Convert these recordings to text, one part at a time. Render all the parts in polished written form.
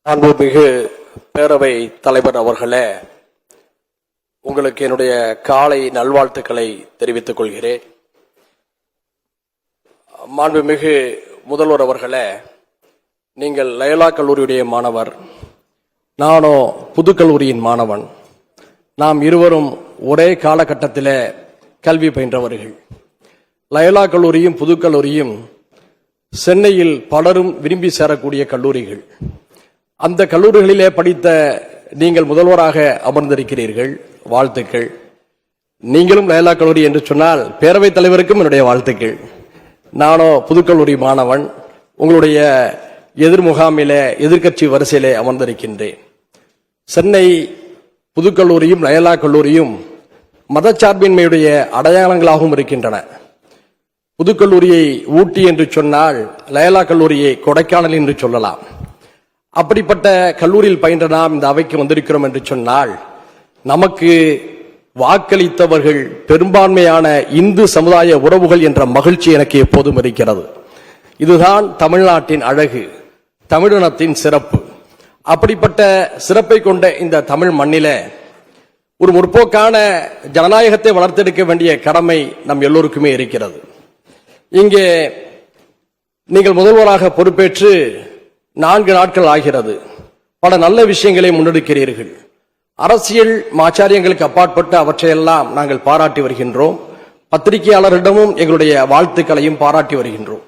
அன்புமிகு பேரவை தலைவர் அவர்களே, உங்களுக்கு என்னுடைய காலை நல்வாழ்த்துக்களை தெரிவித்துக் கொள்கிறேன். மாண்புமிகு முதல்வர் அவர்களே, நீங்கள் லயோலா கல்லூரியுடைய மாணவர், நானோ புதுக்கல்லூரியின் மாணவன். நாம் இருவரும் ஒரே காலகட்டத்தில் கல்வி பயின்றவர்கள். லயோலா கல்லூரியும் புதுக்கல்லூரியும் சென்னையில் பலரும் விரும்பி சேரக்கூடிய கல்லூரிகள். அந்த கல்லூரிகளிலே படித்த நீங்கள் முதல்வராக அமர்ந்திருக்கிறீர்கள், வாழ்த்துக்கள். நீங்களும் லயோலா கல்லூரி என்று சொன்னால் பேரவைத் தலைவருக்கும் என்னுடைய வாழ்த்துக்கள். நானோ புதுக்கல்லூரி மாணவன், உங்களுடைய எதிர்முகாமிலே எதிர்க்கட்சி வரிசையிலே அமர்ந்திருக்கின்றேன். சென்னை புதுக்கல்லூரியும் லயோலா கல்லூரியும் மதச்சார்பின்மையுடைய அடையாளங்களாகவும் இருக்கின்றன. புதுக்கல்லூரியை ஊட்டி என்று சொன்னால் லயோலா கல்லூரியை கொடைக்கானல் என்று சொல்லலாம். அப்படிப்பட்ட கல்லூரியில் பயின்ற நாம் இந்த அவைக்கு வந்திருக்கிறோம் என்று சொன்னால், நமக்கு வாக்களித்தவர்கள் பெரும்பான்மையான இந்து சமுதாய உறவுகள் என்ற மகிழ்ச்சி எனக்கு எப்போதும் இருக்கிறது. இதுதான் தமிழ்நாட்டின் அழகு, தமிழினத்தின் சிறப்பு. அப்படிப்பட்ட சிறப்பை கொண்ட இந்த தமிழ் மண்ணில ஒரு முற்போக்கான ஜனநாயகத்தை வளர்த்தெடுக்க வேண்டிய கடமை நம் எல்லோருக்குமே இருக்கிறது. இங்கே நீங்கள் முதல்வராக பொறுப்பேற்று 4 நாட்கள் ஆகிறது. பல நல்ல விஷயங்களை முன்னெடுக்கிறீர்கள். அரசியல் ஆச்சாரியங்களுக்கு அப்பாற்பட்டு அவற்றையெல்லாம் நாங்கள் பாராட்டி வருகின்றோம். பத்திரிகையாளர்களிடமும் எங்களுடைய வாழ்த்துக்களையும் பாராட்டி வருகின்றோம்,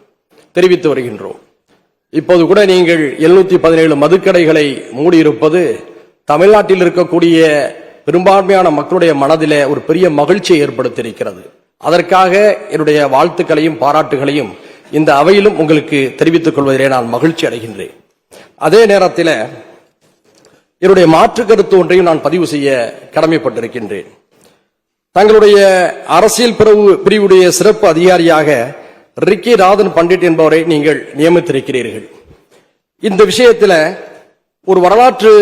தெரிவித்து வருகின்றோம். இப்போது கூட நீங்கள் 717 மதுக்கடைகளை மூடியிருப்பது தமிழ்நாட்டில் இருக்கக்கூடிய பெரும்பான்மையான மக்களுடைய மனதிலே ஒரு பெரிய மகிழ்ச்சியை ஏற்படுத்தியிருக்கிறது. அதற்காக என்னுடைய வாழ்த்துக்களையும் பாராட்டுகளையும் இந்த அவையிலும் உங்களுக்கு தெரிவித்துக் கொள்வதிலே நான் மகிழ்ச்சி அடைகின்றேன். அதே நேரத்தில் என்னுடைய மாற்று கருத்து ஒன்றையும் நான் பதிவு செய்ய கடமைப்பட்டிருக்கின்றேன். தங்களுடைய அரசியல் பிரிவுடைய சிறப்பு அதிகாரியாக ரிக்கி ராதன் பண்டிட் என்பவரை நீங்கள் நியமித்திருக்கிறீர்கள். இந்த விஷயத்தில் ஒரு வரலாற்று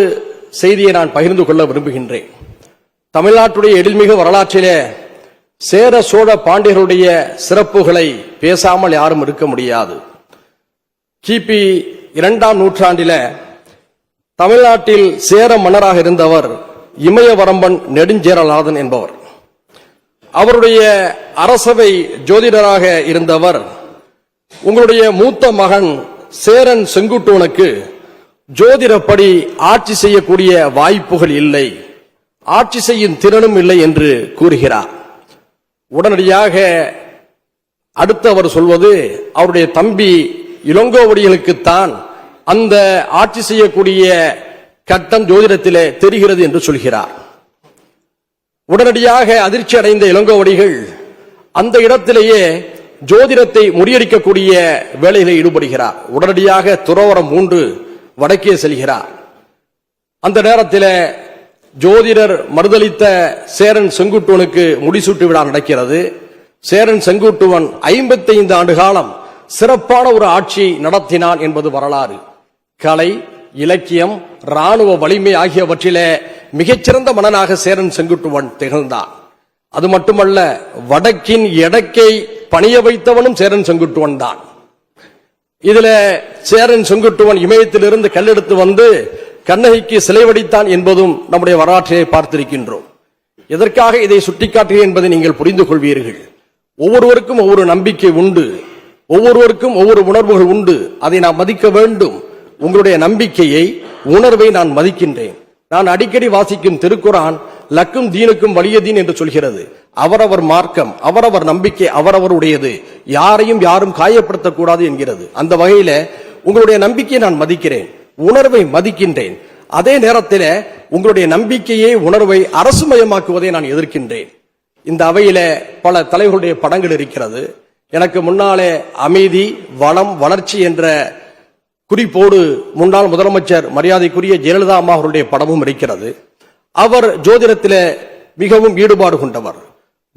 செய்தியை நான் பகிர்ந்து கொள்ள விரும்புகின்றேன். தமிழ்நாட்டுடைய எழில்மிகு வரலாற்றிலே சேர சோழ பாண்டியர்களுடைய சிறப்புகளை பேசாமல் யாரும் இருக்க முடியாது. கிபி 2ஆம் நூற்றாண்டில தமிழ்நாட்டில் சேர மன்னராக இருந்தவர் இமயவரம்பன் நெடுஞ்சேரலாதன் என்பவர். அவருடைய அரசவை ஜோதிடராக இருந்தவர் உங்களுடைய மூத்த மகன் சேரன் செங்குட்டுவனுக்கு ஜோதிடப்படி ஆட்சி செய்யக்கூடிய வாய்ப்புகள் இல்லை, ஆட்சி செய்யும் திறனும் இல்லை என்று கூறுகிறார். உடனடியாக அடுத்து அவர் சொல்வது, அவருடைய தம்பி இளங்கோவடிகளுக்குத்தான் அந்த ஆட்சி செய்யக்கூடிய கட்டம் ஜோதிடத்திலே தெரிகிறது என்று சொல்கிறார். உடனடியாக அதிர்ச்சி அடைந்த இளங்கோவடிகள் அந்த இடத்திலேயே ஜோதிடத்தை முறியடிக்கக்கூடிய வேலைகளில் ஈடுபடுகிறார். உடனடியாக துறவரம் 3 வடக்கே செல்கிறார். அந்த நேரத்தில் ஜோதிடர் மறுதளித்த சேரன் செங்குட்டுவனுக்கு முடிசூட்டு விழா நடக்கிறது. சேரன் செங்குட்டுவன் 55 ஆண்டு காலம் சிறப்பான ஒரு ஆட்சி நடத்தினான் என்பது வரலாறு. கலை, இலக்கியம், ராணுவ வலிமை ஆகியவற்றிலே மிகச்சிறந்த மன்னனாக சேரன் செங்குட்டுவன் திகழ்ந்தான். அது மட்டுமல்ல, வடக்கின் எடக்கை பணிய வைத்தவனும் சேரன் செங்குட்டுவன் தான். இதுல சேரன் செங்குட்டுவன் இமயத்திலிருந்து கல்லெடுத்து வந்து கண்ணகிக்கு சிலை வடித்தான் என்பதும் நம்முடைய வரலாற்றை பார்த்திருக்கின்றோம். எதற்காக இதை சுட்டிக்காட்டுகிறேன் என்பதை நீங்கள் புரிந்து கொள்வீர்கள். ஒவ்வொருவருக்கும் ஒவ்வொரு நம்பிக்கை உண்டு, ஒவ்வொருவருக்கும் ஒவ்வொரு உணர்வுகள் உண்டு. அதை நாம் மதிக்க வேண்டும். உங்களுடைய நம்பிக்கையை, உணர்வை நான் மதிக்கின்றேன். நான் அடிக்கடி வாசிக்கும் திருக்குரான் லக்கும் தீனுக்கும் வலியதீன் என்று சொல்கிறது. அவரவர் மார்க்கம், அவரவர் நம்பிக்கை அவரவருடையது, யாரையும் யாரும் காயப்படுத்தக்கூடாது என்கிறது. அந்த வகையில உங்களுடைய நம்பிக்கையை நான் மதிக்கிறேன், உணர்வை மதிக்கின்றேன். அதே நேரத்தில் உங்களுடைய நம்பிக்கையை, உணர்வை அரசுமயமாக்குவதை நான் எதிர்க்கின்றேன். இந்த அவையில பல தலைவர்களுடைய படங்கள் இருக்கிறது. எனக்கு முன்னாலே அமைதி, வளம், வளர்ச்சி என்ற குறிப்போடு முன்னாள் முதலமைச்சர் மரியாதைக்குரிய ஜெயலலிதா அம்மா அவருடைய படமும் இருக்கிறது. அவர் ஜோதிடத்திலே மிகவும் ஈடுபாடு கொண்டவர்,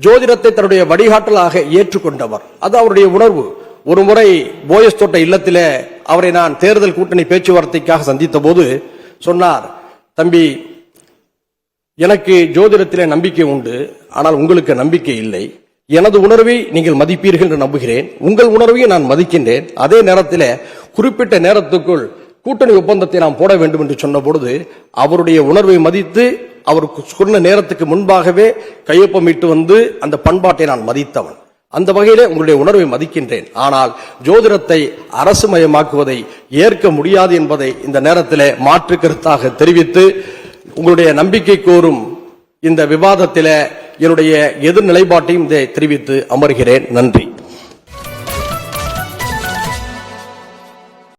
ஜோதிடத்தை தன்னுடைய வழிகாட்டலாக ஏற்றுக்கொண்டவர். அது அவருடைய உணர்வு. ஒரு முறை போயஸ் தோட்ட இல்லத்திலே அவரை நான் தேர்தல் கூட்டணி பேச்சுவார்த்தைக்காக சந்தித்த போது சொன்னார், தம்பி, எனக்கு ஜோதிடத்திலே நம்பிக்கை உண்டு, ஆனால் உங்களுக்கு நம்பிக்கை இல்லை. எனது உணர்வை நீங்கள் மதிப்பீர்கள் என்று நம்புகிறேன், உங்கள் உணர்வையும் நான் மதிக்கின்றேன். அதே நேரத்தில் குறிப்பிட்ட நேரத்துக்குள் கூட்டணி ஒப்பந்தத்தை நாம் போட வேண்டும் என்று சொன்ன பொழுது அவருடைய உணர்வை மதித்து அவருக்கு சொன்ன நேரத்துக்கு முன்பாகவே கையொப்பமிட்டு வந்து அந்த பண்பாட்டை நான் மதித்தவன். அந்த வகையிலே உங்களுடைய உணர்வை மதிக்கின்றேன். ஆனால் ஜோதிடத்தை அரசுமயமாக்குவதை ஏற்க முடியாது என்பதை இந்த நேரத்திலே மாற்று கருத்தாக தெரிவித்து உங்களுடைய நம்பிக்கை கோரும் இந்த விவாதத்திலே என்னுடைய எதிர் நிலைப்பாட்டையும் தெரிவித்து அமர்கிறேன். நன்றி.